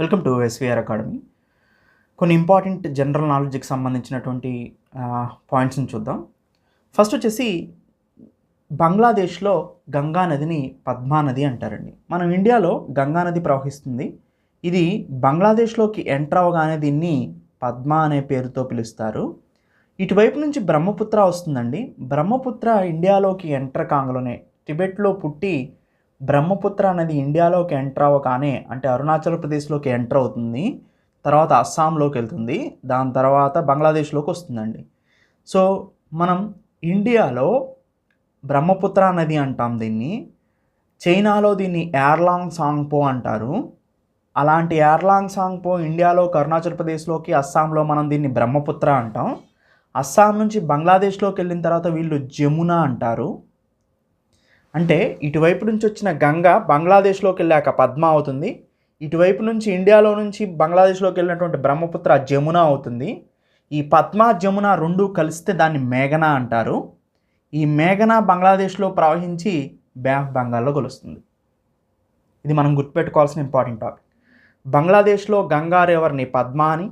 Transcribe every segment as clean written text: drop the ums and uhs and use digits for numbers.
Welcome to SVR academy. కొన్ని important general నాలెడ్జ్కి సంబంధించినటువంటి పాయింట్స్ని చూద్దాం. ఫస్ట్ వచ్చేసి బంగ్లాదేశ్లో గంగా నదిని పద్మా నది అంటారండి. మనం ఇండియాలో గంగా నది ప్రవహిస్తుంది. ఇది బంగ్లాదేశ్లోకి ఎంటర్ అవగానే దీన్ని పద్మా అనే పేరుతో పిలుస్తారు. ఇటువైపు నుంచి బ్రహ్మపుత్ర వస్తుందండి. బ్రహ్మపుత్ర ఇండియాలోకి ఎంటర్ కాంగలోనే టిబెట్లో పుట్టి బ్రహ్మపుత్ర అనేది ఇండియాలోకి ఎంటర్ అవ్వగానే అంటే అరుణాచల్ ప్రదేశ్లోకి ఎంటర్ అవుతుంది, తర్వాత అస్సాంలోకి వెళ్తుంది, దాని తర్వాత బంగ్లాదేశ్లోకి వస్తుందండి. సో మనం ఇండియాలో బ్రహ్మపుత్ర నది అంటాం దీన్ని. చైనాలో దీన్ని యార్లాంగ్ సాంగ్పో అంటారు. అలాంటి యార్లాంగ్ సాంగ్పో ఇండియాలోకి అరుణాచల్ ప్రదేశ్లోకి అస్సాంలో మనం దీన్ని బ్రహ్మపుత్ర అంటాం. అస్సాం నుంచి బంగ్లాదేశ్లోకి వెళ్ళిన తర్వాత వీళ్ళు జమున అంటారు. అంటే ఇటువైపు నుంచి వచ్చిన గంగ బంగ్లాదేశ్లోకి వెళ్ళాక పద్మ అవుతుంది. ఇటువైపు నుంచి ఇండియాలో నుంచి బంగ్లాదేశ్లోకి వెళ్ళినటువంటి బ్రహ్మపుత్ర జమున అవుతుంది. ఈ పద్మ జమున రెండు కలిస్తే దాన్ని మేఘన అంటారు. ఈ మేఘన బంగ్లాదేశ్లో ప్రవహించి బే ఆఫ్ బెంగాల్లో కలుస్తుంది. ఇది మనం గుర్తుపెట్టుకోవాల్సిన ఇంపార్టెంట్ టాపిక్. బంగ్లాదేశ్లో గంగా రివర్ని పద్మ అని,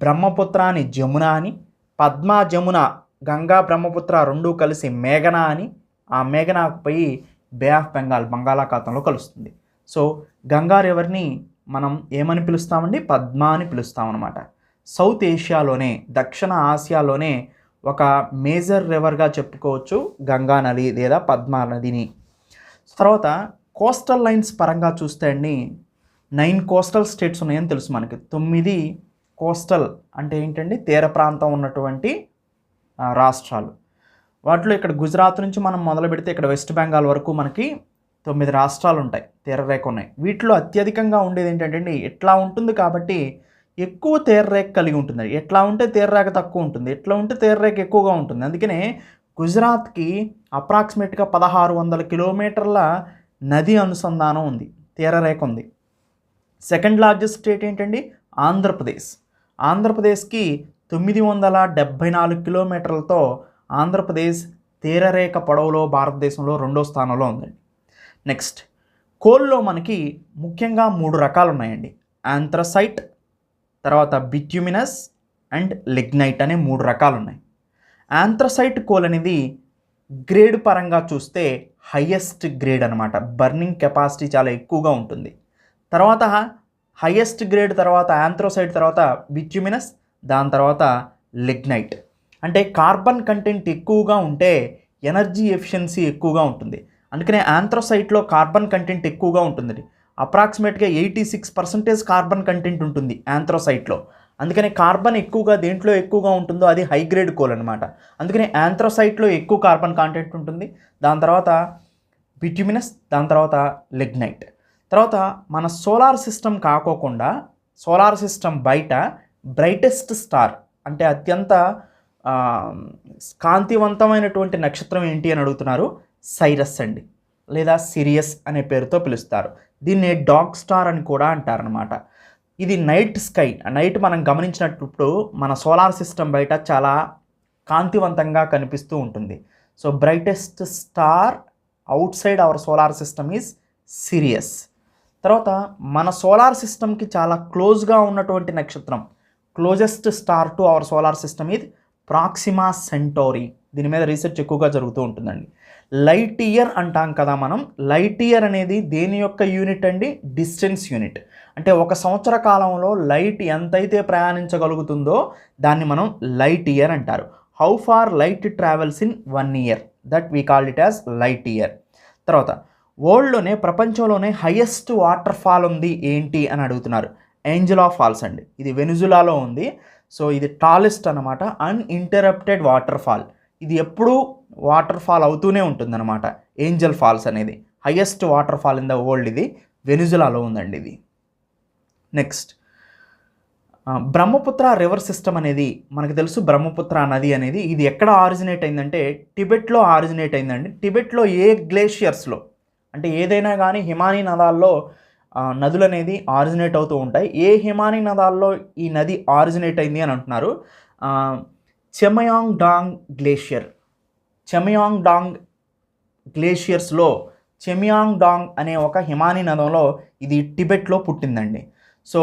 బ్రహ్మపుత్ర అని జమున అని, పద్మ జమున గంగా బ్రహ్మపుత్ర రెండు కలిసి మేఘన అని, ఆ మేఘనాకు పోయి బే ఆఫ్ బెంగాల్ బంగాళాఖాతంలో కలుస్తుంది. సో గంగా రివర్ని మనం ఏమని పిలుస్తామండి? పద్మ అని పిలుస్తామన్నమాట. సౌత్ ఏషియాలోనే, దక్షిణ ఆసియాలోనే ఒక మేజర్ రివర్గా చెప్పుకోవచ్చు గంగా నది లేదా పద్మా నదిని. తర్వాత కోస్టల్ లైన్స్ పరంగా చూస్తే అండి 9 కోస్టల్ స్టేట్స్ ఉన్నాయని తెలుసు మనకి. 9 కోస్టల్ అంటే ఏంటండి? తీర ప్రాంతం ఉన్నటువంటి రాష్ట్రాలు. వాటిలో ఇక్కడ గుజరాత్ నుంచి మనం మొదలు పెడితే ఇక్కడ వెస్ట్ బెంగాల్ వరకు మనకి 9 రాష్ట్రాలు ఉంటాయి, తీరరేఖ ఉన్నాయి. వీటిలో అత్యధికంగా ఉండేది ఏంటంటే ఇట్లా ఉంటుంది కాబట్టి ఎక్కువ తీరరేఖ కలిగి ఉంటుంది. ఎట్లా ఉంటే తీరరేఖ తక్కువ ఉంటుంది, ఎట్లా ఉంటే తీరరేఖ ఎక్కువగా ఉంటుంది. అందుకనే గుజరాత్కి అప్రాక్సిమేట్గా 1600 కిలోమీటర్ల నది అనుసంధానం ఉంది, తీరరేఖ ఉంది. సెకండ్ లార్జెస్ట్ స్టేట్ ఏంటండి? ఆంధ్రప్రదేశ్. ఆంధ్రప్రదేశ్కి 974 కిలోమీటర్లతో ఆంధ్రప్రదేశ్ తీరరేఖ పొడవులో భారతదేశంలో 2వ స్థానంలో ఉందండి. నెక్స్ట్, కోల్లో మనకి ముఖ్యంగా 3 రకాలు ఉన్నాయండి. ఆంథ్రసైట్, తర్వాత బిట్యూమినస్ అండ్ లిగ్నైట్ అనే 3 రకాలు ఉన్నాయి. ఆంథ్రసైట్ కోల్ అనేది గ్రేడ్ పరంగా చూస్తే హయ్యెస్ట్ గ్రేడ్ అనమాట. బర్నింగ్ కెపాసిటీ చాలా ఎక్కువగా ఉంటుంది. తర్వాత హయ్యెస్ట్ గ్రేడ్ తర్వాత ఆంథ్రసైట్ తర్వాత బిట్యూమినస్, దాని తర్వాత లిగ్నైట్. అంటే కార్బన్ కంటెంట్ ఎక్కువగా ఉంటే ఎనర్జీ ఎఫిషియన్సీ ఎక్కువగా ఉంటుంది. అందుకనే ఆంథ్రసైట్లో కార్బన్ కంటెంట్ ఎక్కువగా ఉంటుంది. అప్రాక్సిమేట్గా 86% కార్బన్ కంటెంట్ ఉంటుంది ఆంథ్రసైట్లో. అందుకనే కార్బన్ ఎక్కువగా దేంట్లో ఎక్కువగా ఉంటుందో అది హై గ్రేడ్ కోల్ అనమాట. అందుకనే ఆంథ్రసైట్లో ఎక్కువ కార్బన్ కంటెంట్ ఉంటుంది. దాని తర్వాత బిట్యూమినస్, దాని తర్వాత లిగ్నైట్. తర్వాత మన సోలార్ సిస్టమ్ కాకోకుండా సోలార్ సిస్టమ్ బయట బ్రైటెస్ట్ స్టార్ అంటే అత్యంత కాంతివంతమైనటువంటి నక్షత్రం ఏంటి అని అడుగుతున్నారు. సైరస్ అండి, లేదా సిరియస్ అనే పేరుతో పిలుస్తారు. దీన్ని డాగ్ స్టార్ అని కూడా అంటారనమాట. ఇది నైట్ స్కై, నైట్ మనం గమనించినప్పుడు మన సోలార్ సిస్టమ్ బయట చాలా కాంతివంతంగా కనిపిస్తూ ఉంటుంది. So brightest star out side our solar system is Sirius. తర్వాత మన సోలార్ సిస్టమ్కి చాలా క్లోజ్గా ఉన్నటువంటి నక్షత్రం, closest star to our solar system ఇది ప్రాక్సిమా సెంటోరీ. దీని మీద రీసెర్చ్ ఎక్కువగా జరుగుతూ ఉంటుందండి. లైట్ ఇయర్ అంటాం కదా మనం. లైట్ ఇయర్ అనేది దేని యొక్క యూనిట్ అండి? Distance unit. అంటే 1 సంవత్సర కాలంలో లైట్ ఎంతైతే ప్రయాణించగలుగుతుందో దాన్ని మనం లైట్ ఇయర్ అంటారు. How far light travels in 1 year, that we call it as light year. తర్వాత వరల్డ్లోనే, ప్రపంచంలోనే హైయెస్ట్ వాటర్ ఫాల్ ఉంది ఏంటి అని అడుగుతున్నారు. ఏంజలా ఫాల్స్ అండి. ఇది వెనిజులాలో ఉంది. సో ఇది టాలెస్ట్ అనమాట, అన్ఇంటరప్టెడ్ వాటర్ ఫాల్. ఇది ఎప్పుడూ వాటర్ ఫాల్ అవుతూనే ఉంటుందన్నమాట. ఏంజల్ ఫాల్స్ అనేది highest water fall in the world. ఇది వెనిజులాలో ఉందండి ఇది. నెక్స్ట్, బ్రహ్మపుత్ర రివర్ సిస్టమ్ అనేది మనకు తెలుసు. బ్రహ్మపుత్ర నది అనేది ఇది ఎక్కడ ఆరిజినేట్ అయిందంటే టిబెట్లో ఆరిజినేట్ అయిందండి. టిబెట్లో ఏ గ్లేషియర్స్లో అంటే ఏదైనా కానీ హిమానీ నదాల్లో నదులు అనేది ఆరిజినేట్ అవుతూ ఉంటాయి. ఏ హిమానీ నదాల్లో ఈ నది ఆరిజినేట్ అయింది అని అంటున్నారు. చెమయాంగ్ డాంగ్ గ్లేషియర్, చెమయాంగ్ డాంగ్ గ్లేషియర్స్లో చెమియాంగ్ డాంగ్ అనే ఒక హిమానీ నదంలో ఇది టిబెట్లో పుట్టిందండి. సో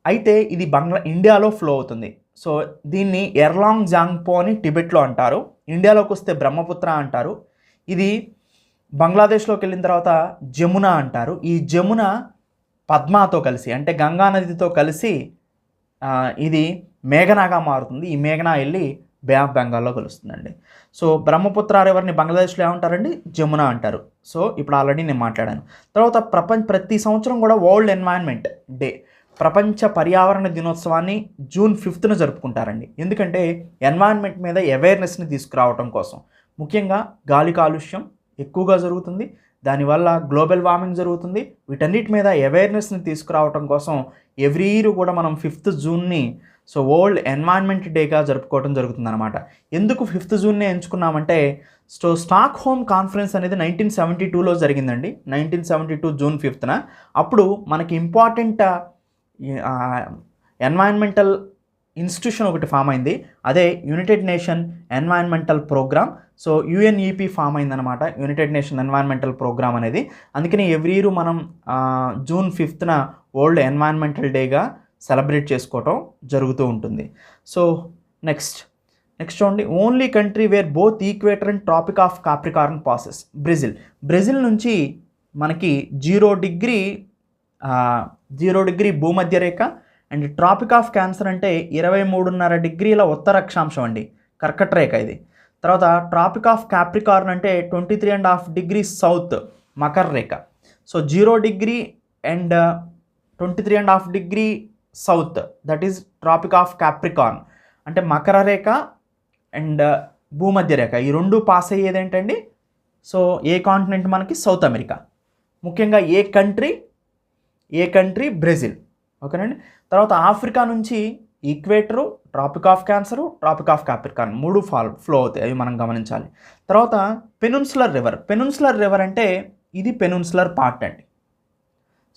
అయితే ఇది ఇండియాలో ఫ్లో అవుతుంది. సో దీన్ని ఎర్లాంగ్ జాంగ్పో అని టిబెట్లో అంటారు. ఇండియాలోకి వస్తే బ్రహ్మపుత్ర అంటారు. ఇది బంగ్లాదేశ్లోకి వెళ్ళిన తర్వాత జమున అంటారు. ఈ జమున పద్మాతో కలిసి అంటే గంగా నదితో కలిసి ఇది మేఘనాగా మారుతుంది. ఈ మేఘనా వెళ్ళి బే ఆఫ్ బెంగాల్లో కలుస్తుందండి. సో బ్రహ్మపుత్ర రివర్ని బంగ్లాదేశ్లో ఏమంటారండి? జమున అంటారు. సో ఇప్పుడు ఆల్రెడీ నేను మాట్లాడాను. తర్వాత ప్రతి సంవత్సరం కూడా వరల్డ్ ఎన్వైరన్మెంట్ డే, ప్రపంచ పర్యావరణ దినోత్సవాన్ని జూన్ 5న జరుపుకుంటారండి. ఎందుకంటే ఎన్వైరన్మెంట్ మీద అవేర్నెస్ని తీసుకురావడం కోసం. ముఖ్యంగా గాలి కాలుష్యం ఎక్కువగా జరుగుతుంది, దానివల్ల గ్లోబల్ వార్మింగ్ జరుగుతుంది. వీటన్నిటి మీద అవేర్నెస్ని తీసుకురావడం కోసం ఎవ్రీ ఇయర్ కూడా మనం 5th జూన్ని సో వరల్డ్ ఎన్వైరన్మెంట్ డేగా జరుపుకోవడం జరుగుతుంది అనమాట. ఎందుకు 5th జూన్నే ఎంచుకున్నామంటే స్టాక్ హోమ్ కాన్ఫరెన్స్ అనేది 1972లో జరిగిందండి. 1972 జూన్ 5న. అప్పుడు మనకి ఇంపార్టెంట్ ఎన్వైరన్మెంటల్ ఇన్స్టిట్యూషన్ ఒకటి ఫామ్ అయింది. అదే United Nation environmental programme. So UNEP form అయిందనమాట, యునైటెడ్ నేషన్ ఎన్వైరన్మెంటల్ ప్రోగ్రామ్ అనేది. అందుకని ఎవ్రీ ఇయర్ మనం జూన్ 5న వరల్డ్ ఎన్వైరన్మెంటల్ డేగా సెలబ్రేట్ చేసుకోవటం జరుగుతూ ఉంటుంది. సో నెక్స్ట్ చూడండి, only country where both equator and tropic of Capricorn passes, Brazil నుంచి మనకి 0 డిగ్రీ భూమధ్య రేఖ అండ్ ట్రాపిక్ ఆఫ్ క్యాన్సర్ అంటే 23.5 డిగ్రీల ఉత్తర అక్షాంశం అండి, కర్కట రేఖ ఇది. తర్వాత ట్రాపిక్ ఆఫ్ కాప్రికార్న్ అంటే 23.5 డిగ్రీ సౌత్ మకర రేఖ. So 0 degree and 23.5 degree south, that is tropic of Capricorn అంటే మకర రేఖ అండ్ భూమధ్య రేఖ. ఈ రెండు పాస్ అయ్యేది ఏంటండి? సో ఏ కాంటినెంట్ మనకి? South America. ముఖ్యంగా ఏ కంట్రీ? బ్రెజిల్. ఓకేనండి. తర్వాత ఆఫ్రికా నుంచి equator, tropic of cancer, tropic of Capricorn 3 flow అవుతాయి, అవి మనం గమనించాలి. తర్వాత పెనున్సులర్ రివర్ అంటే ఇది పెనున్సులర్ పార్ట్ అండి.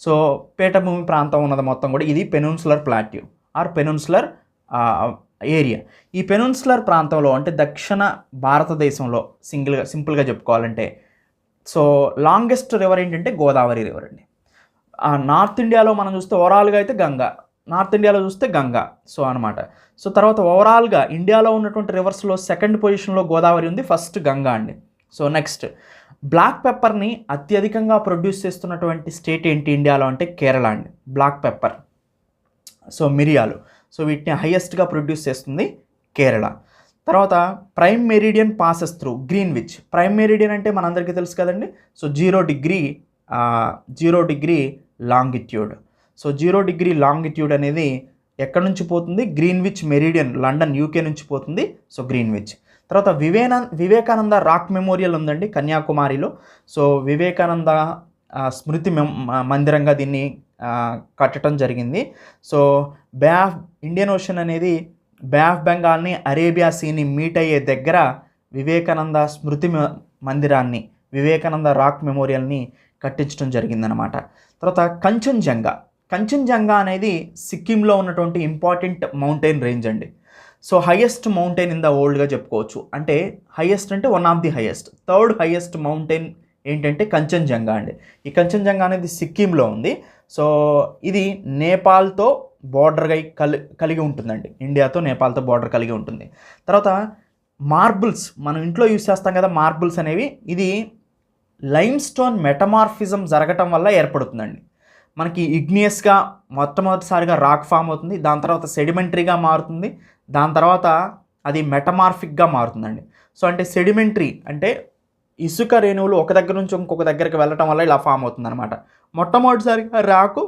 సో పీఠభూమి ప్రాంతం ఉన్నది మొత్తం కూడా ఇది peninsular plateau or peninsular area. ఈ పెనున్సులర్ ప్రాంతంలో అంటే దక్షిణ భారతదేశంలో సింపుల్గా చెప్పుకోవాలంటే సో లాంగెస్ట్ రివర్ ఏంటంటే గోదావరి రివర్ అండి. నార్త్ ఇండియాలో మనం చూస్తే ఓవరాల్గా అయితే గంగా సో అనమాట. సో తర్వాత ఓవరాల్గా ఇండియాలో ఉన్నటువంటి రివర్స్లో సెకండ్ పొజిషన్లో గోదావరి ఉంది, ఫస్ట్ గంగా అండి. సో నెక్స్ట్ బ్లాక్ పెప్పర్ని అత్యధికంగా ప్రొడ్యూస్ చేస్తున్నటువంటి స్టేట్ ఏంటి ఇండియాలో అంటే కేరళ అండి. బ్లాక్ పెప్పర్, సో మిరియాలు, సో వీటిని హైయెస్ట్గా ప్రొడ్యూస్ చేస్తుంది కేరళ. తర్వాత prime meridian passes through Greenwich. Prime meridian అంటే మనందరికీ తెలుసు కదండి. So 0 degree longitude. So 0 degree longitude అనేది ఎక్కడి నుంచి పోతుంది? గ్రీన్విచ్ మెరిడియన్, లండన్ యూకే నుంచి పోతుంది. So Greenwich. తర్వాత వివేకానంద రాక్ మెమోరియల్ ఉందండి కన్యాకుమారిలో. సో వివేకానంద స్మృతి మందిరంగా దీన్ని కట్టడం జరిగింది. సో ఇండియన్ ఓషన్ అనేది బే ఆఫ్ బెంగాల్ని అరేబియా సీని మీట్ అయ్యే దగ్గర వివేకానంద స్మృతి మందిరాన్ని, వివేకానంద రాక్ మెమోరియల్ని కట్టించడం జరిగిందనమాట. తర్వాత కంచన్జంగా అనేది సిక్కింలో ఉన్నటువంటి ఇంపార్టెంట్ మౌంటైన్ రేంజ్ అండి. So highest mountain in the వరల్డ్గా చెప్పుకోవచ్చు. అంటే హైయెస్ట్ అంటే one of the highest, third highest mountain ఏంటంటే కంచన్జంగా అండి. ఈ కంచన్జంగా అనేది సిక్కింలో ఉంది. సో ఇది నేపాల్తో బార్డర్ కలిగి ఉంటుందండి, ఇండియాతో నేపాల్తో బార్డర్ కలిగి ఉంటుంది. తర్వాత మార్బుల్స్, మనం ఇంట్లో యూస్ చేస్తాం కదా మార్బుల్స్ అనేవి, ఇది లైమ్ స్టోన్ మెటమార్ఫిజం జరగటం వల్ల ఏర్పడుతుందండి. మనకి ఇగ్నియస్గా మొట్టమొదటిసారిగా రాక్ ఫామ్ అవుతుంది, దాని తర్వాత సెడిమెంటరీగా మారుతుంది, దాని తర్వాత అది మెటమార్ఫిక్గా మారుతుందండి. సో అంటే సెడిమెంటరీ అంటే ఇసుక రేణువులు ఒక దగ్గర నుంచి ఇంకొక దగ్గరికి వెళ్ళటం వల్ల ఇలా ఫామ్ అవుతుంది అనమాట. మొట్టమొదటిసారిగా రాకు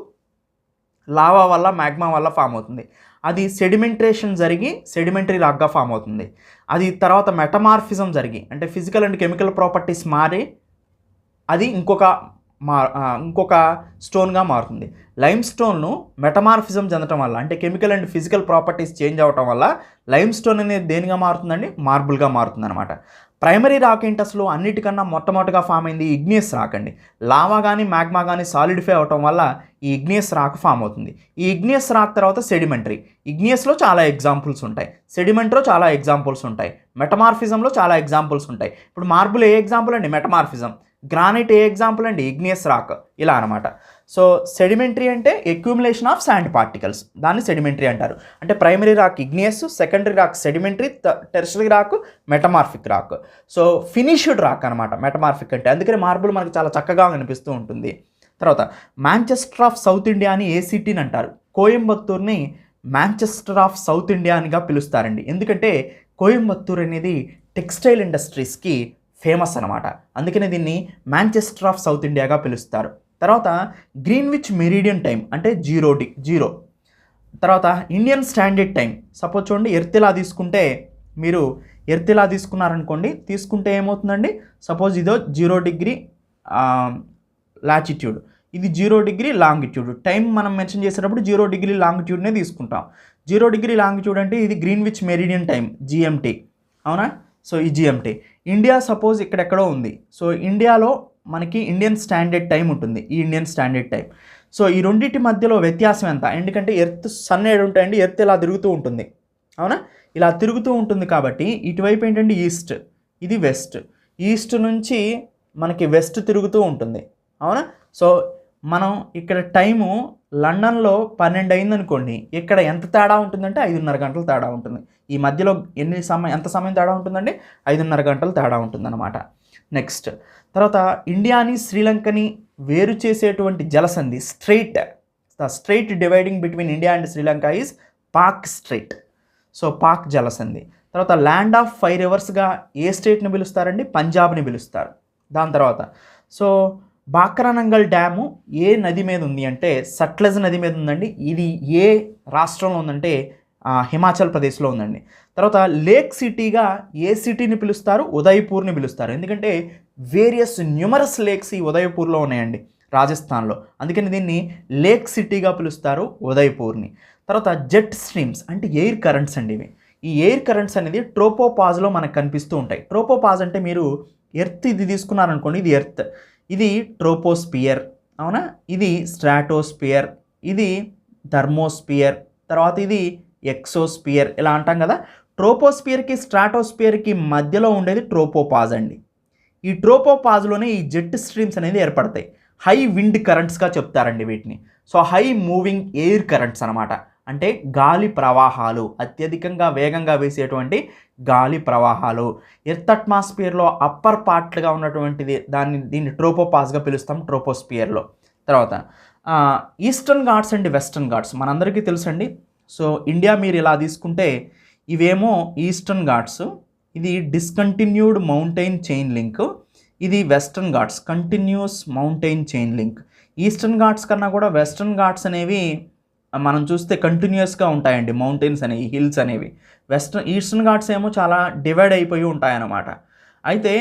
లావా వల్ల, మ్యాగ్మా వల్ల ఫామ్ అవుతుంది. అది సెడిమెంటరేషన్ జరిగి సెడిమెంటరీ రాక్గా ఫామ్ అవుతుంది. అది తర్వాత మెటమార్ఫిజం జరిగి అంటే ఫిజికల్ అండ్ కెమికల్ ప్రాపర్టీస్ మారి అది ఇంకొక స్టోన్గా మారుతుంది. లైమ్ స్టోన్ను మెటమార్ఫిజం చెందటం వల్ల అంటే chemical and physical properties change అవ్వటం వల్ల లైమ్ స్టోన్ అనేది దేనిగా మారుతుందండి? మార్బుల్గా మారుతుంది అనమాట. ప్రైమరీ రాక్ ఏంటి అసలు? అన్నిటికన్నా మొట్టమొదటిగా ఫామ్ అయింది ఇగ్నియస్ రాక్ అండి. లావా కానీ మ్యాగ్మా కానీ సాలిడిఫై అవటం వల్ల ఈ ఇగ్నియస్ రాక్ ఫామ్ అవుతుంది. ఈ ఇగ్నియస్ రాక్ తర్వాత సెడిమెంటరీ. ఇగ్నియస్లో చాలా ఎగ్జాంపుల్స్ ఉంటాయి, సెడిమెంటరీలో చాలా ఎగ్జాంపుల్స్ ఉంటాయి, మెటమార్ఫిజంలో చాలా ఎగ్జాంపుల్స్ ఉంటాయి. ఇప్పుడు మార్బుల్ ఏ ఎగ్జాంపుల్ అండి? మెటమార్ఫిజం. గ్రానైట్ ఏ ఎగ్జాంపుల్ అండి? Igneous rock. ఇలా అనమాట. సో సెడిమెంటరీ అంటే అక్యూములేషన్ ఆఫ్ శాండ్ పార్టికల్స్, దాన్ని సెడిమెంటరీ అంటారు. అంటే primary rock igneous, secondary rock sedimentary, tertiary rock metamorphic rock. So finished rock అనమాట మెటమార్ఫిక్ అంటే. అందుకని మార్బుల్ మనకు చాలా చక్కగా కనిపిస్తూ ఉంటుంది. తర్వాత మాంచెస్టర్ ఆఫ్ సౌత్ ఇండియా అని ఏసీటీని అంటారు. కోయంబత్తూర్ని మాంచెస్టర్ ఆఫ్ సౌత్ ఇండియా అనిగా పిలుస్తారండి. ఎందుకంటే కోయంబత్తూర్ అనేది టెక్స్టైల్ ఇండస్ట్రీస్కి ఫేమస్ అనమాట. అందుకనే దీన్ని మాంచెస్టర్ ఆఫ్ సౌత్ ఇండియాగా పిలుస్తారు. తర్వాత గ్రీన్విచ్ మెరీడియన్ టైం అంటే జీరో. తర్వాత ఇండియన్ స్టాండర్డ్ టైం. సపోజ్ చూడండి, ఎర్త్ ఇలా తీసుకుంటే, మీరు ఎర్త్ ఇలా తీసుకున్నారనుకోండి, తీసుకుంటే ఏమవుతుందండి, సపోజ్ ఇదో 0 డిగ్రీ లాటిట్యూడ్, ఇది 0 డిగ్రీ లాంగిట్యూడ్. టైం మనం మెన్షన్ చేసేటప్పుడు 0 డిగ్రీ లాంగిట్యూడ్నే తీసుకుంటాం. 0 డిగ్రీ లాంగిట్యూడ్ అంటే ఇది గ్రీన్విచ్ మెరీడియన్ టైం జిఎంటీ, అవునా. సో ఈ జిఎంటీ ఇండియా సపోజ్ ఇక్కడెక్కడో ఉంది. సో ఇండియాలో మనకి ఇండియన్ స్టాండర్డ్ టైం ఉంటుంది, ఈ ఇండియన్ స్టాండర్డ్ టైం. సో ఈ రెండింటి మధ్యలో వ్యత్యాసం ఎంత, ఎందుకంటే ఎర్త్ సన్ ఏడు ఉంటాయండి, ఎర్త్ ఇలా తిరుగుతూ ఉంటుంది, అవునా, ఇలా తిరుగుతూ ఉంటుంది. కాబట్టి ఇటువైపు ఏంటంటే ఈస్ట్, ఇది వెస్ట్, ఈస్ట్ నుంచి మనకి వెస్ట్ తిరుగుతూ ఉంటుంది, అవునా. సో మనం ఇక్కడ టైము లండన్లో 12 అయిందనుకోండి, ఇక్కడ ఎంత తేడా ఉంటుందంటే 5:30 గంటలు తేడా ఉంటుంది. ఈ మధ్యలో ఎంత సమయం తేడా ఉంటుందండి, 5:30 గంటలు తేడా ఉంటుందన్నమాట. నెక్స్ట్ తర్వాత ఇండియాని శ్రీలంకని వేరు చేసేటువంటి జలసంధి the strait dividing between India and Sri Lanka is Palk strait. So Palk జలసంధి. తర్వాత ల్యాండ్ ఆఫ్ 5 రివర్స్గా ఏ స్టేట్ని పిలుస్తారండి, పంజాబ్ని పిలుస్తారు. దాని తర్వాత సో బాక్రానంగల్ డ్యాము ఏ నది మీద ఉంది అంటే సట్లెజ్ నది మీద ఉందండి. ఇది ఏ రాష్ట్రంలో ఉందంటే హిమాచల్ ప్రదేశ్లో ఉందండి. తర్వాత లేక్ సిటీగా ఏ సిటీని పిలుస్తారు, ఉదయ్పూర్ని పిలుస్తారు. ఎందుకంటే వేరియస్ న్యూమరస్ లేక్స్ ఈ ఉదయ్పూర్లో ఉన్నాయండి, రాజస్థాన్లో. అందుకని దీన్ని లేక్ సిటీగా పిలుస్తారు, ఉదయ్పూర్ని. తర్వాత జెట్ స్ట్రీమ్స్ అంటే ఎయిర్ కరెంట్స్ అండి ఇవి. ఈ ఎయిర్ కరెంట్స్ అనేది ట్రోపోపాజ్లో మనకు కనిపిస్తూ ఉంటాయి. ట్రోపోపాజ్ అంటే మీరు ఎర్త్ ఇది తీసుకున్నారనుకోండి, ఇది ఎర్త్, ఇది ట్రోపోస్పియర్, అవునా, ఇది స్ట్రాటోస్పియర్, ఇది థర్మోస్పియర్, తర్వాత ఇది ఎక్సోస్పియర్, ఇలా అంటాం కదా. ట్రోపోస్పియర్కి స్ట్రాటోస్పియర్కి మధ్యలో ఉండేది ట్రోపోపాజ్ అండి. ఈ ట్రోపోపాజ్లోనే ఈ జెట్ స్ట్రీమ్స్ అనేది ఏర్పడతాయి. హై విండ్ కరెంట్స్గా చెప్తారండి వీటిని. So high moving air currents అనమాట. అంటే గాలి ప్రవాహాలు, అత్యధికంగా వేగంగా వేసేటువంటి గాలి ప్రవాహాలు. ఎర్త్ అట్మాస్ఫియర్లో అప్పర్ పార్ట్గా ఉన్నటువంటిది దీన్ని ట్రోపోపాజ్గా పిలుస్తాం, ట్రోపోస్పియర్లో. తర్వాత eastern Ghats and western Ghats మనందరికీ తెలుసండి. సో ఇండియా మీరు ఇలా తీసుకుంటే ఇవేమో ఈస్టర్న్ ఘాట్స్, ఇది డిస్కంటిన్యూడ్ మౌంటైన్ చైన్ లింక్, ఇది western Ghats continuous mountain chain link. Eastern Ghats కన్నా కూడా వెస్టర్న్ ఘాట్స్ అనేవి మనం చూస్తే కంటిన్యూస్గా ఉంటాయండి, మౌంటైన్స్ అనేవి, హిల్స్ అనేవి. ఈస్టర్న్ ఘాట్స్ ఏమో చాలా డివైడ్ అయిపోయి ఉంటాయన్నమాట. అయితే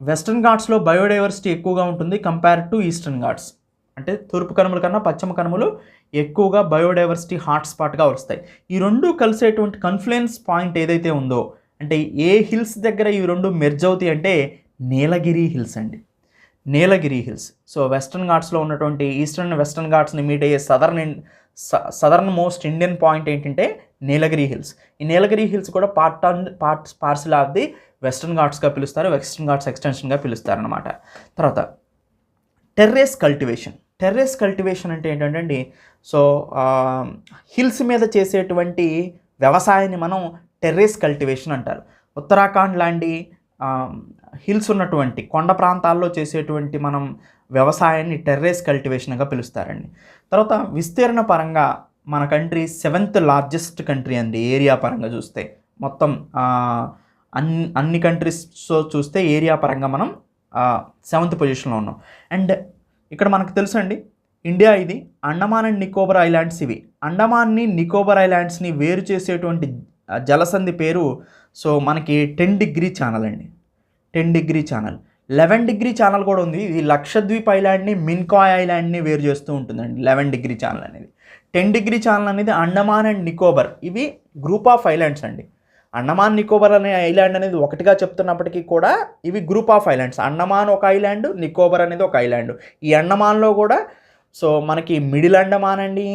వెస్టర్న్ ఘాట్స్లో బయోడైవర్సిటీ ఎక్కువగా ఉంటుంది కంపేర్ టు ఈస్టర్న్ ఘాట్స్. అంటే తూర్పు కనుమల కన్నా పశ్చిమ కనుమలు ఎక్కువగా బయోడైవర్సిటీ హాట్స్పాట్గా వస్తాయి. ఈ రెండు కలిసేటువంటి కన్ఫ్లుయెన్స్ పాయింట్ ఏదైతే ఉందో, అంటే ఏ హిల్స్ దగ్గర ఈ రెండు మెర్జ్ అవుతాయి అంటే నీలగిరి హిల్స్ అండి, నీలగిరి హిల్స్. సో వెస్టర్న్ ఘాట్స్లో ఉన్నటువంటి ఈస్టర్న్ వెస్టర్న్ ఘాట్స్ని మీట్ అయ్యే సదర్న్ మోస్ట్ ఇండియన్ పాయింట్ ఏంటంటే నీలగిరి హిల్స్. ఈ నీలగిరి హిల్స్ కూడా పార్సల్ ఆఫ్ ది వెస్టర్న్ ఘాట్స్గా పిలుస్తారు, వెస్టర్న్ ఘాట్స్ ఎక్స్టెన్షన్గా పిలుస్తారు అనమాట. తర్వాత టెర్రేస్ కల్టివేషన్ అంటే ఏంటంటే అండి, సో హిల్స్ మీద చేసేటువంటి వ్యవసాయాన్ని మనం టెర్రేస్ కల్టివేషన్ అంటారు. ఉత్తరాఖండ్ లాంటి హిల్స్ ఉన్నటువంటి కొండ ప్రాంతాల్లో చేసేటువంటి మనం వ్యవసాయాన్ని టెర్రేస్ కల్టివేషన్గా పిలుస్తారండి. తర్వాత విస్తీర్ణ పరంగా మన కంట్రీ 7th లార్జెస్ట్ కంట్రీ అండి, ఏరియా పరంగా చూస్తే. మొత్తం అన్ని కంట్రీస్తో చూస్తే ఏరియా పరంగా మనం 7th పొజిషన్లో ఉన్నాం. అండ్ ఇక్కడ మనకు తెలుసు అండి, ఇండియా ఇది అండమాన్ అండ్ నికోబార్ ఐలాండ్స్. ఇవి అండమాన్ని నికోబార్ ఐలాండ్స్ని వేరు చేసేటువంటి జలసంధి పేరు సో మనకి 10 డిగ్రీ ఛానల్ అండి, 10 డిగ్రీ ఛానల్. 11 డిగ్రీ ఛానల్ కూడా ఉంది. ఇది లక్షద్వీప్ ఐలాండ్ని మిన్కాయ్ ఐలాండ్ని వేరు చేస్తూ ఉంటుందండి 11 డిగ్రీ ఛానల్ అనేది. 10 డిగ్రీ ఛానల్ అనేది అండమాన్ అండ్ నికోబార్, ఇవి గ్రూప్ ఆఫ్ ఐలాండ్స్ అండి. అండమాన్ నికోబార్ అనే ఐలాండ్ అనేది ఒకటిగా చెప్తున్నప్పటికీ కూడా ఇవి గ్రూప్ ఆఫ్ ఐలాండ్స్. అండమాన్ ఒక ఐలాండ్, నికోబార్ అనేది ఒక ఐలాండ్. ఈ అండమాన్లో కూడా సో మనకి మిడిల్ అండమాన్ అండి,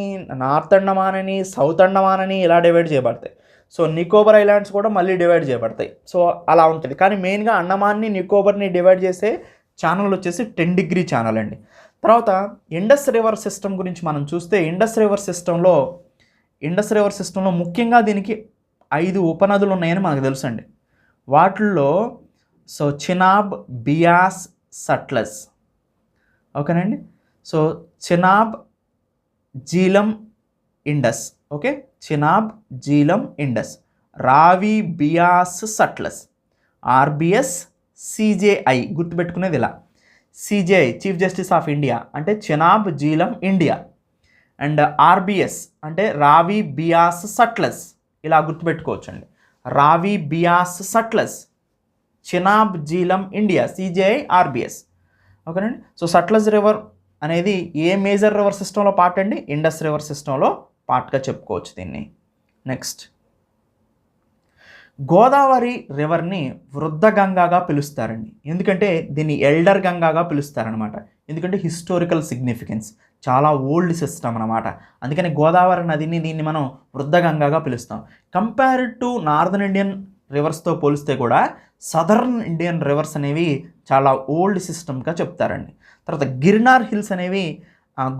నార్త్ అండమాన్ అని, సౌత్ అండమాన్ అని ఇలా డివైడ్ చేయబడతాయి. సో నికోబార్ ఐలాండ్స్ కూడా మళ్ళీ డివైడ్ చేయబడతాయి. సో అలా ఉంటుంది. కానీ మెయిన్గా అండమాన్ని నికోబార్ని డివైడ్ చేసే ఛానల్ వచ్చేసి 10 డిగ్రీ ఛానల్ అండి. తర్వాత ఇండస్ రివర్ సిస్టమ్ గురించి మనం చూస్తే ఇండస్ రివర్ సిస్టంలో ముఖ్యంగా దీనికి 5 ఉపనదులు ఉన్నాయని మనకు తెలుసండి. వాటిల్లో సో చినాబ్, బియాస్, సట్లెజ్. ఓకేనండి. So Chenab, Jhelum, Indus. Okay, Chenab, Jhelum, Indus, Ravi, Beas, Sutlej, RBS, CJI. గుర్తుపెట్టుకునేది ఇలా, CJI chief justice of India అంటే Chenab, Jhelum, India. And RBS అంటే రావి, బియాస్, సట్లెజ్. ఇలా గుర్తుపెట్టుకోవచ్చండి, Ravi, Beas, Sutlej, Chenab, Jhelum, India, CJI, RBS. ఓకేనండి. సో సట్లెజ్ రివర్ అనేది ఏ మేజర్ రివర్ సిస్టంలో పార్ట్ అండి? ఇండస్ రివర్ సిస్టంలో పార్ట్గా చెప్పుకోవచ్చు దీన్ని. నెక్స్ట్, గోదావరి రివర్ని వృద్ధ గంగాగా పిలుస్తారండి. ఎందుకంటే దీన్ని ఎల్డర్ గంగాగా పిలుస్తారనమాట. ఎందుకంటే హిస్టారికల్ సిగ్నిఫికెన్స్, చాలా ఓల్డ్ సిస్టమ్ అనమాట. అందుకని గోదావరి నదిని దీన్ని మనం వృద్ధ గంగాగా పిలుస్తాం. కంపేర్డ్ టు నార్దర్న్ ఇండియన్ రివర్స్తో పోలిస్తే కూడా సదర్న్ ఇండియన్ రివర్స్ అనేవి చాలా ఓల్డ్ సిస్టమ్గా చెప్తారండి. తర్వాత గిర్నార్ హిల్స్ అనేవి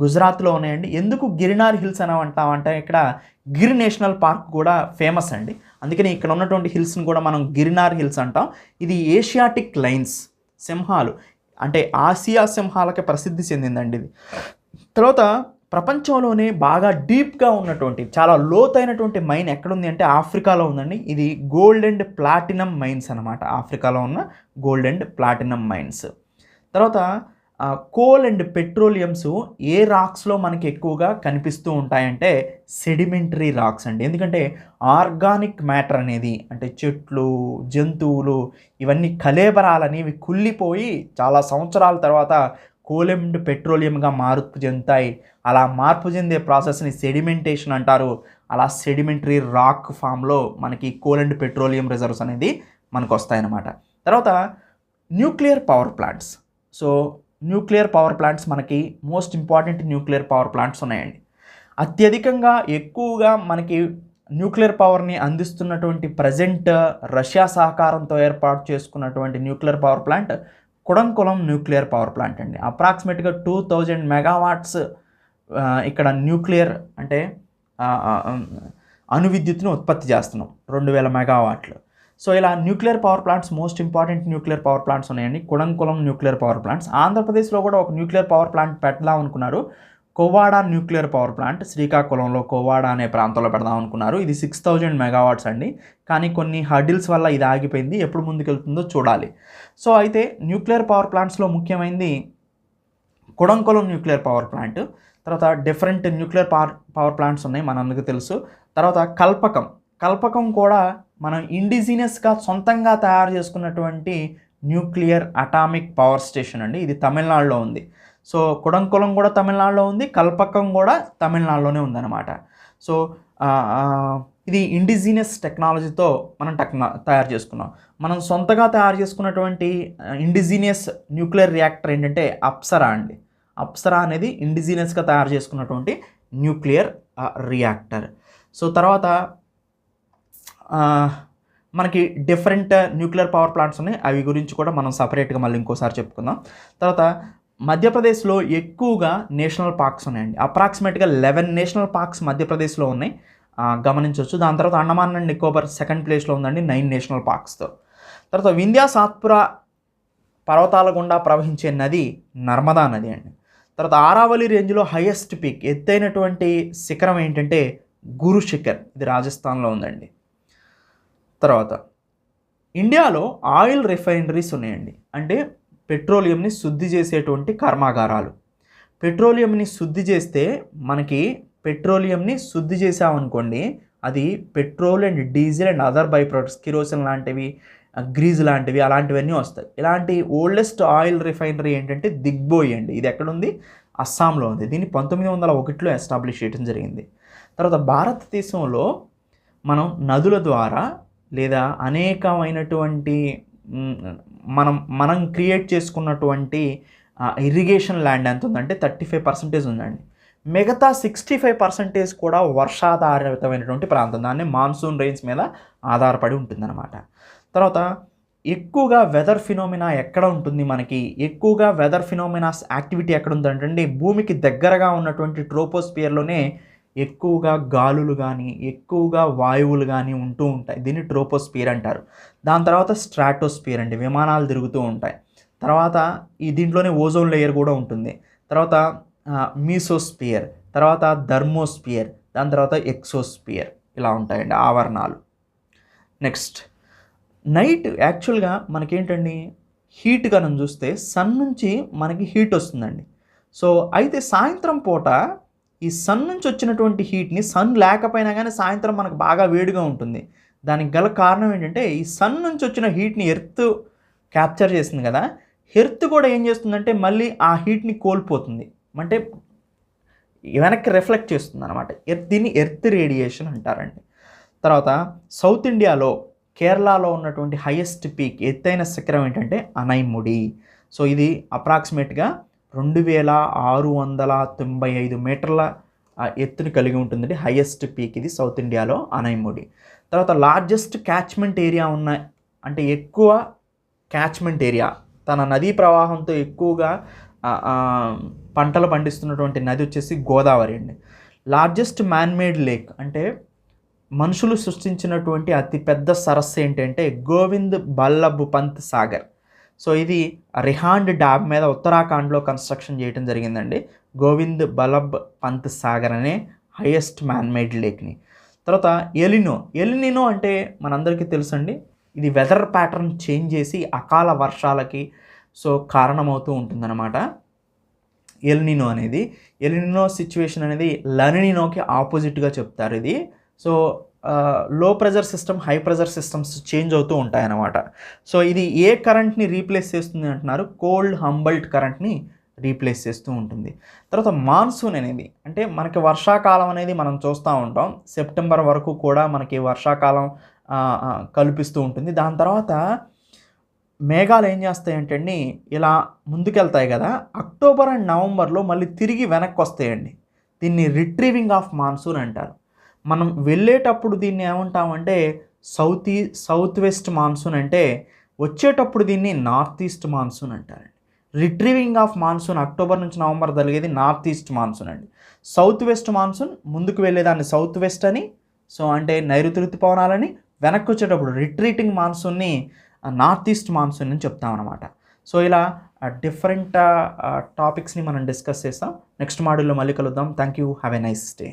గుజరాత్లో ఉన్నాయండి. ఎందుకు గిర్నార్ హిల్స్ అని అంటామంటే ఇక్కడ గిర్ నేషనల్ పార్క్ కూడా ఫేమస్ అండి. అందుకని ఇక్కడ ఉన్నటువంటి హిల్స్ని కూడా మనం గిర్నార్ హిల్స్ అంటాం. ఇది ఏషియాటిక్ లైన్స్, సింహాలు అంటే ఆసియా సింహాలకి ప్రసిద్ధి చెందిందండి ఇది. తర్వాత ప్రపంచంలోనే బాగా డీప్గా ఉన్నటువంటి చాలా లోతైనటువంటి మైన్ ఎక్కడుంది అంటే ఆఫ్రికాలో ఉందండి. ఇది గోల్డ్ అండ్ ప్లాటినం మైన్స్ అనమాట. ఆఫ్రికాలో ఉన్న గోల్డ్ అండ్ ప్లాటినం మైన్స్. తర్వాత కోల్ అండ్ పెట్రోలియమ్స్ ఏ రాక్స్లో మనకి ఎక్కువగా కనిపిస్తూ ఉంటాయంటే సెడిమెంటరీ రాక్స్ అండి. ఎందుకంటే ఆర్గానిక్ మ్యాటర్ అనేది అంటే చెట్లు, జంతువులు ఇవన్నీ కళేబరాలనేవి కుళ్ళిపోయి చాలా సంవత్సరాల తర్వాత కోల్ అండ్ పెట్రోలియంగా మార్పు చెందుతాయి. అలా మార్పు చెందే ప్రాసెస్ని సెడిమెంటేషన్ అంటారు. అలా సెడిమెంటరీ రాక్ ఫామ్లో మనకి కోల్ అండ్ పెట్రోలియం రిజర్వ్స్ అనేది మనకు వస్తాయన్నమాట. తర్వాత nuclear power plants. So nuclear power plants మనకి most important nuclear power plants ఉన్నాయండి. అత్యధికంగా ఎక్కువగా మనకి న్యూక్లియర్ పవర్ని అందిస్తున్నటువంటి ప్రజెంట్ రష్యా సహకారంతో ఏర్పాటు చేసుకున్నటువంటి nuclear power plant Kudankulam nuclear power plant అండి. అప్రాక్సిమేట్గా 2000 మెగావాట్స్ ఇక్కడ న్యూక్లియర్ అంటే అణు విద్యుత్తును ఉత్పత్తి చేస్తున్నాం, 2000 మెగావాట్లు. సో ఇలా nuclear power plants most important nuclear power plants ఉన్నాయండి. Kudankulam nuclear power plants. ఆంధ్రప్రదేశ్లో కూడా ఒక న్యూక్లియర్ పవర్ ప్లాంట్ పెడదాం అనుకున్నారు, కోవాడ న్యూక్లియర్ పవర్ ప్లాంట్. శ్రీకాకుళంలో కోవాడ అనే ప్రాంతంలో పెడదాం అనుకున్నారు. ఇది 6000 మెగావాట్స్ అండి. కానీ కొన్ని హర్డిల్స్ వల్ల ఇది ఆగిపోయింది. ఎప్పుడు ముందుకెళ్తుందో చూడాలి. సో అయితే న్యూక్లియర్ పవర్ ప్లాంట్స్లో ముఖ్యమైనది కుడంకులం న్యూక్లియర్ పవర్ ప్లాంట్. తర్వాత డిఫరెంట్ న్యూక్లియర్ పవర్ ప్లాంట్స్ ఉన్నాయి, మనందరికీ తెలుసు. తర్వాత కల్పకం కూడా మనం ఇండిజినియస్గా సొంతంగా తయారు చేసుకున్నటువంటి న్యూక్లియర్ అటామిక్ పవర్ స్టేషన్ అండి. ఇది తమిళనాడులో ఉంది. సో కుడంకులం కూడా తమిళనాడులో ఉంది, కల్పకం కూడా తమిళనాడులోనే ఉందన్నమాట. సో ఇది ఇండిజినియస్ టెక్నాలజీతో మనం తయారు చేసుకున్నాం. మనం సొంతగా తయారు చేసుకున్నటువంటి ఇండిజినియస్ న్యూక్లియర్ రియాక్టర్ ఏంటంటే అప్సరా అండి. అప్సరా అనేది ఇండిజినియస్గా తయారు చేసుకున్నటువంటి న్యూక్లియర్ రియాక్టర్. సో తర్వాత మనకి డిఫరెంట్ న్యూక్లియర్ పవర్ ప్లాంట్స్ ఉన్నాయి, అవి గురించి కూడా మనం సపరేట్గా మళ్ళీ ఇంకోసారి చెప్పుకుందాం. తర్వాత మధ్యప్రదేశ్లో ఎక్కువగా నేషనల్ పార్క్స్ ఉన్నాయండి. అప్రాక్సిమేట్గా 11 నేషనల్ పార్క్స్ మధ్యప్రదేశ్లో ఉన్నాయి, గమనించవచ్చు. దాని తర్వాత అండమాన్ అండ్ నికోబార్ సెకండ్ ప్లేస్లో ఉందండి 9 నేషనల్ పార్క్స్తో. తర్వాత వింధ్యా సాత్పురా పర్వతాల గుండా ప్రవహించే నది నర్మదా నది అండి. తర్వాత ఆరావళి రేంజ్లో హైయెస్ట్ పీక్ ఎత్తైనటువంటి శిఖరం ఏంటంటే గురు శిఖర్, ఇది రాజస్థాన్లో ఉందండి. తర్వాత ఇండియాలో ఆయిల్ రిఫైనరీస్ ఉన్నాయండి. అంటే పెట్రోలియంని శుద్ధి చేసేటువంటి కర్మాగారాలు. పెట్రోలియంని శుద్ధి చేస్తే మనకి పెట్రోలియంని శుద్ధి చేసామనుకోండి, అది petrol and diesel and other by products, kerosene లాంటివి, గ్రీజ్ లాంటివి, అలాంటివన్నీ వస్తాయి. ఇలాంటి ఓల్డెస్ట్ ఆయిల్ రిఫైనరీ ఏంటంటే దిగ్బోయ్ అండి. ఇది ఎక్కడుంది? అస్సాంలో ఉంది. దీన్ని 1901లో ఎస్టాబ్లిష్ చేయడం జరిగింది. తర్వాత భారతదేశంలో మనం నదుల ద్వారా లేదా అనేకమైనటువంటి మనం క్రియేట్ చేసుకున్నటువంటి ఇరిగేషన్ ల్యాండ్ ఎంత ఉందంటే 35% ఉందండి. మిగతా 65% కూడా వర్షాధారితమైనటువంటి ప్రాంతం, దాన్ని మాన్సూన్ రెయిన్స్ మీద ఆధారపడి ఉంటుందన్నమాట. తర్వాత ఎక్కువగా వెదర్ ఫినోమినా ఎక్కడ ఉంటుంది మనకి, ఎక్కువగా వెదర్ ఫినోమినాస్ యాక్టివిటీ ఎక్కడ ఉందంటే భూమికి దగ్గరగా ఉన్నటువంటి ట్రోపోస్పియర్లోనే ఎక్కువగా గాలులు కానీ ఎక్కువగా వాయువులు కానీ ఉంటూ ఉంటాయి. దీన్ని ట్రోపోస్పియర్ అంటారు. దాని తర్వాత స్ట్రాటోస్పియర్ అండి, విమానాలు తిరుగుతూ ఉంటాయి. తర్వాత దీంట్లోనే ఓజోన్ లేయర్ కూడా ఉంటుంది. తర్వాత మీసోస్పియర్, తర్వాత థర్మోస్పియర్, దాని తర్వాత ఎక్సోస్పియర్, ఇలా ఉంటాయండి ఆవరణాలు. నెక్స్ట్ నైట్ యాక్చువల్గా మనకేంటండి హీట్ మనం చూస్తే సన్ నుంచి మనకి హీట్ వస్తుందండి. సో అయితే సాయంత్రం పూట ఈ సన్ నుంచి వచ్చినటువంటి హీట్ని, సన్ లేకపోయినా కానీ సాయంత్రం మనకు బాగా వేడిగా ఉంటుంది. దానికి గల కారణం ఏంటంటే ఈ సన్ నుంచి వచ్చిన హీట్ని ఎర్త్ క్యాప్చర్ చేసింది కదా, ఎర్త్ కూడా ఏం చేస్తుందంటే మళ్ళీ ఆ హీట్ని కోల్పోతుంది, అంటే వెనక్కి రిఫ్లెక్ట్ చేస్తుంది అనమాట. దీన్ని ఎర్త్ రేడియేషన్ అంటారండి. తర్వాత సౌత్ ఇండియాలో కేరళలో ఉన్నటువంటి హైయెస్ట్ పీక్, ఎత్తైన శిఖరం ఏంటంటే అనైముడి. సో ఇది అప్రాక్సిమేట్గా 2695 మీటర్ల ఎత్తుని కలిగి ఉంటుందండి. హైయెస్ట్ పీక్ ఇది సౌత్ ఇండియాలో అనైముడి. తర్వాత లార్జెస్ట్ క్యాచ్మెంట్ ఏరియా ఉన్న, అంటే ఎక్కువ క్యాచ్మెంట్ ఏరియా, తన నదీ ప్రవాహంతో ఎక్కువగా పంటలు పండిస్తున్నటువంటి నది వచ్చేసి గోదావరి అండి. లార్జెస్ట్ మ్యాన్మేడ్ లేక్, అంటే మనుషులు సృష్టించినటువంటి అతిపెద్ద సరస్సు ఏంటంటే గోవింద్ బల్లభ్ పంత్ సాగర్. సో ఇది రిహాండ్ డ్యామ్ మీద ఉత్తరాఖండ్లో కన్స్ట్రక్షన్ చేయడం జరిగిందండి, గోవింద్ బల్లభ్ పంత్ సాగర్ అనే హైయెస్ట్ మ్యాన్మేడ్ లేక్ని. తర్వాత ఎలినినో అంటే మనందరికీ తెలుసండి, ఇది వెదర్ ప్యాటర్న్ చేంజ్ చేసి అకాల వర్షాలకి సో కారణమవుతూ ఉంటుందన్నమాట. ఎలినినో సిచ్యువేషన్ అనేది లనినోకి ఆపోజిట్గా చెప్తారు ఇది. సో లో pressure system, high pressure systems change అవుతూ ఉంటాయన్నమాట. సో ఇది ఏ కరెంట్ని రీప్లేస్ చేస్తుంది అంటున్నారు, కోల్డ్ హంబల్ట్ కరెంట్ని రీప్లేస్ చేస్తూ ఉంటుంది. తర్వాత మాన్సూన్ అనేది, అంటే మనకి వర్షాకాలం అనేది మనం చూస్తూ ఉంటాం, సెప్టెంబర్ వరకు కూడా మనకి వర్షాకాలం కల్పిస్తూ ఉంటుంది. దాని తర్వాత మేఘాలు ఏం చేస్తాయంటే అండి ఇలా ముందుకెళ్తాయి కదా, అక్టోబర్ అండ్ నవంబర్లో మళ్ళీ తిరిగి వెనక్కి వస్తాయండి. దీన్ని రిట్రీవింగ్ ఆఫ్ మాన్సూన్ అంటారు. మనం వెళ్ళేటప్పుడు దీన్ని ఏమంటామంటే సౌత్ వెస్ట్ మాన్సూన్, అంటే వచ్చేటప్పుడు దీన్ని నార్త్ ఈస్ట్ మాన్సూన్ అంటారండి. రిట్రీవింగ్ ఆఫ్ మాన్సూన్ అక్టోబర్ నుంచి నవంబర్ జరిగేది నార్త్ ఈస్ట్ మాన్సూన్ అండి. సౌత్ వెస్ట్ మాన్సూన్ ముందుకు వెళ్ళేదాన్ని సౌత్ వెస్ట్ అని, సో అంటే నైరుతి ఋతుపవనాలని, వెనక్కి వచ్చేటప్పుడు రిట్రీటింగ్ మాన్సూన్ని నార్త్ ఈస్ట్ మాన్సూన్ అని చెప్తామన్నమాట. సో ఇలా డిఫరెంట్ టాపిక్స్ని మనం డిస్కస్ చేస్తాం. నెక్స్ట్ మాడ్యూల్లో మళ్ళీ కలుద్దాం. Thank you, have a nice day.